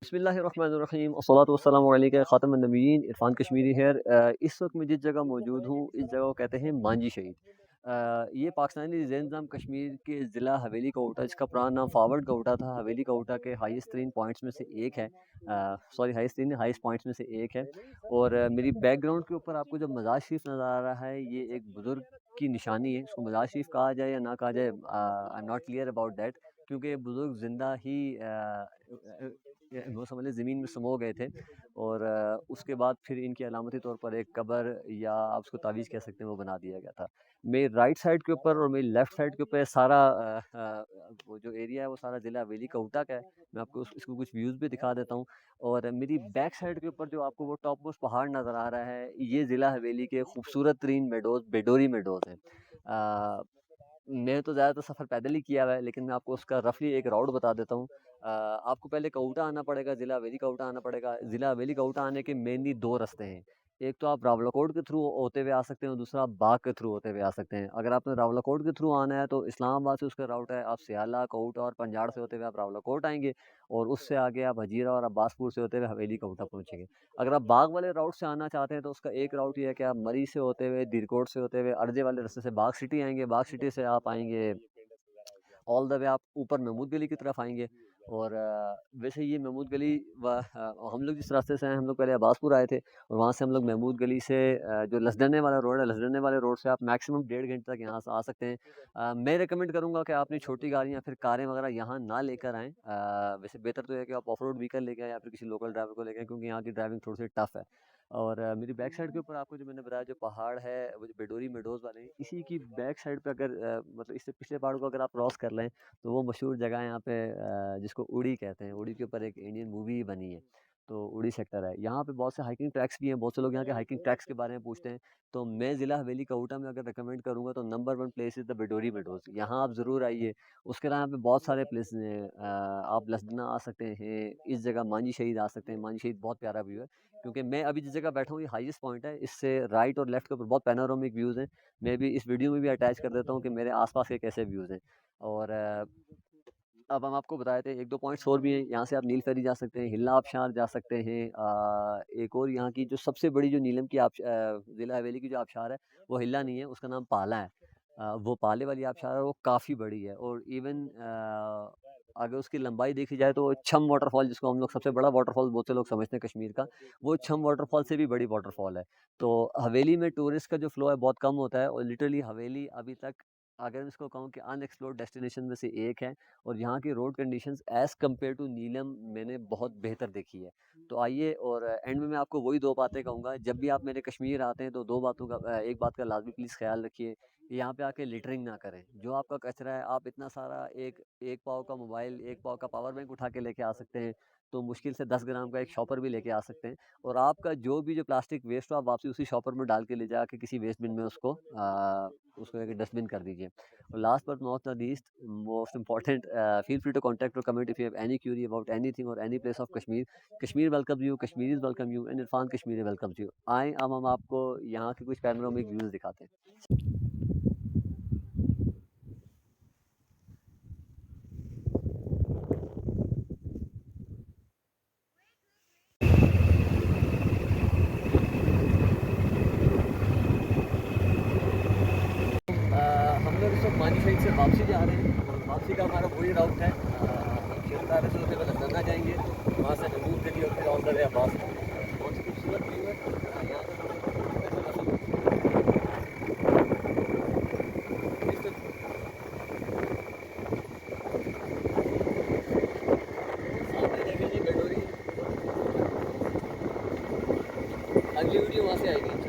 बिस्मिल्लाहिर्रहमानिर्रहीम अस्सलातु वस्सलामु अलैका ख़ातमुन नबिय्यीन इरफ़ान कश्मीरी हेयर। इस वक्त मैं जिस जगह मौजूद हूँ इस जगह को कहते हैं मांजी शहीद। ये पाकिस्तानी ज़ैन निज़ाम कश्मीर के ज़िला हवेली कोटा, जिसका पुराना नाम फारवर्ड कोटा था, हवेली कोटा के हाईएस्ट तरीन पॉइंट्स में से एक है। हाईएस्ट पॉइंट्स में से एक है। और मेरी बैकग्राउंड के ऊपर आपको जब मज़ार शरीफ नज़र आ रहा है, ये एक बुज़ुर्ग की निशानी है। इसको मज़ार शरीफ कहा जाए या ना कहा जाए, I am not clear about that, क्योंकि ये बुज़ुर्ग ज़िंदा ही वो समझ लें ज़मीन में समो गए थे। और उसके बाद फिर इनकी अलामती तौर पर एक कब्र या आप उसको तावीज़ कह सकते हैं, वो बना दिया गया था। मेरी राइट साइड के ऊपर और मेरी लेफ़्ट साइड के ऊपर सारा वो जो एरिया है वो सारा ज़िला हवेली कोटा का है। मैं आपको इसको कुछ व्यूज़ भी दिखा देता हूँ। और मेरी बैक साइड के ऊपर जो आपको वो टॉप मोस्ट पहाड़ नज़र आ रहा है, ये ज़िला हवेली के खूबसूरत तरीन मेडोज़ बेडोरी मेडोज़ हैं। मैंने तो ज़्यादातर सफ़र पैदल ही किया हुआ है, लेकिन मैं आपको उसका रफ़ली एक राउट बता देता हूँ। आपको पहले कोटा आना पड़ेगा, ज़िला हवेली कोटा आना पड़ेगा। ज़िला हवेली कोटा आने के मेनली 2 रास्ते हैं। एक तो आप रावलाकोट के थ्रू होते हुए आ सकते हैं और दूसरा आप बाग के थ्रू होते हुए आ सकते हैं। अगर आपने रावलाकोट के थ्रू आना है तो इस्लामाबाद से उसका राउट है, आप सियाला, कोटा और पंजाड़ से होते हुए आप रावलाकोट आएँगे और उससे आगे आप हजीरा और अब्बासपुर से होते हुए हवेली कोटा पहुँचेंगे। अगर आप बाग वाले राउट से आना चाहते हैं तो उसका एक राउट ये है कि आप मरी से होते हुए, दीरकोट से होते हुए, अर्जे वाले रास्ते से बाग सिटी आएँगे। बाग सिटी से आप आएँगे ऑल द वे, आप ऊपर महमूद गली की तरफ आएँगे। और वैसे ये महमूद गली हम लोग जिस रास्ते से आए, हम लोग पहले अब्बासपुर आए थे और वहाँ से हम लोग महमूद गली से जो लसडने वाला रोड है, लसडने वाले रोड से आप मैक्सिमम 1.5 घंटे तक यहाँ से आ सकते हैं। मैं रिकमेंड करूँगा कि आप अपनी छोटी गाड़ी या फिर कारें वगैरह यहाँ ना लेकर आएँ। वैसे बेहतर तो है कि आप ऑफ रोड व्हीकल लेके आएँ या फिर किसी लोकल ड्राइवर को लेके आएँ, क्योंकि यहाँ की ड्राइविंग थोड़ी सी टफ है। और मेरी बैक साइड के ऊपर आपको जो मैंने बताया जो पहाड़ है, वो जो बेडोरी मेडोज़ वाले हैं, इसी की बैक साइड पे अगर मतलब इससे पिछले पहाड़ को अगर आप क्रॉस कर लें तो वो मशहूर जगह है यहाँ पे, जिसको उड़ी कहते हैं। उड़ी के ऊपर एक इंडियन मूवी बनी है, तो उड़ी सेक्टर है। यहाँ पे बहुत से हाइकिंग ट्रैक्स भी हैं, बहुत से लोग यहाँ के हाइकिंग ट्रैक्स के बारे में पूछते हैं। तो मैं ज़िला हवेली कोटा में अगर रिकमेंड करूँगा तो number 1 place is the Bedori meadows. यहाँ आप ज़रूर आइए। उसके अलावा यहाँ पे बहुत सारे प्लेसेस हैं। आप लसडना आ सकते हैं, इस जगह मांजी शहीद आ सकते हैं। मांजी शहीद बहुत प्यारा व्यू है, क्योंकि मैं अभी जिस जगह बैठा हूँ ये हाईएस्ट पॉइंट है। इससे राइट और लेफ्ट के ऊपर बहुत पैनोरामिक व्यूज़ हैं। मैं भी इस वीडियो में भी अटैच कर देता हूँ कि मेरे आस-पास के कैसे व्यूज़ हैं। और अब हम आपको बताए थे 1-2 पॉइंट्स और भी हैं। यहाँ से आप नील फेरी जा सकते हैं, हिल्ला आबशार जा सकते हैं। एक और यहाँ की जो सबसे बड़ी जो नीलम की ज़िला हवेली की जो आबशार है, वो हिल्ला नहीं है, उसका नाम पाला है। वो पाले वाली आबशार है, वो काफ़ी बड़ी है। और इवन अगर उसकी लंबाई देखी जाए तो छम वाटरफॉल, जिसको हम लोग सबसे बड़ा वाटरफॉल बहुत से लोग समझते हैं कश्मीर का, वो छम वाटरफॉल से भी बड़ी वाटरफॉल है। तो हवेली में टूरिस्ट का जो फ्लो है बहुत कम होता है और लिटरली हवेली अभी तक, अगर मैं इसको कहूँ कि अनएक्सप्लोर्ड डेस्टिनेशन में से एक है। और यहाँ की road conditions as compare to Neelum मैंने बहुत बेहतर देखी है। तो आइए, और एंड में मैं आपको वही 2 बातें कहूँगा, जब भी आप मेरे कश्मीर आते हैं तो 2 बातों का एक बात का लाज़मी प्लीज़ ख़्याल रखिए कि यहाँ पे आके लिटरिंग ना करें। जो आपका कचरा है, आप इतना सारा एक पाव का मोबाइल, 1 पाव का पावर बैंक उठा के लेके आ सकते हैं, तो मुश्किल से 10 ग्राम का एक शॉपर भी लेके आ सकते हैं। और आपका जो भी जो प्लास्टिक वेस्ट हो, आप वापसी उसी शॉपर में डाल के ले जाके किसी वेस्ट बिन में उसको एक डस्टबिन कर दीजिए। और last but not the least, most important, feel free to contact or comment if you have any query about anything or any place of Kashmir. Kashmir welcomes you, Kashmiris welcome you, and Irfan Kashmiri welcomes you. आएँ, अब हम आपको यहाँ के कुछ panoramic views दिखाते हैं। हम लोग इस वक्त मानी शहीद से वापसी जा रहे हैं और वापसी का हमारा वही राउट है। शेरतारा से होते हुए लखनऊ जाएंगे, वहाँ से महमूद गली और फिर ऑन द वे अब्बास। बहुत ही खूबसूरत व्यू है। यहाँ से सामने देखें जी बेडोरी। अगली वीडियो वहाँ से आएगी।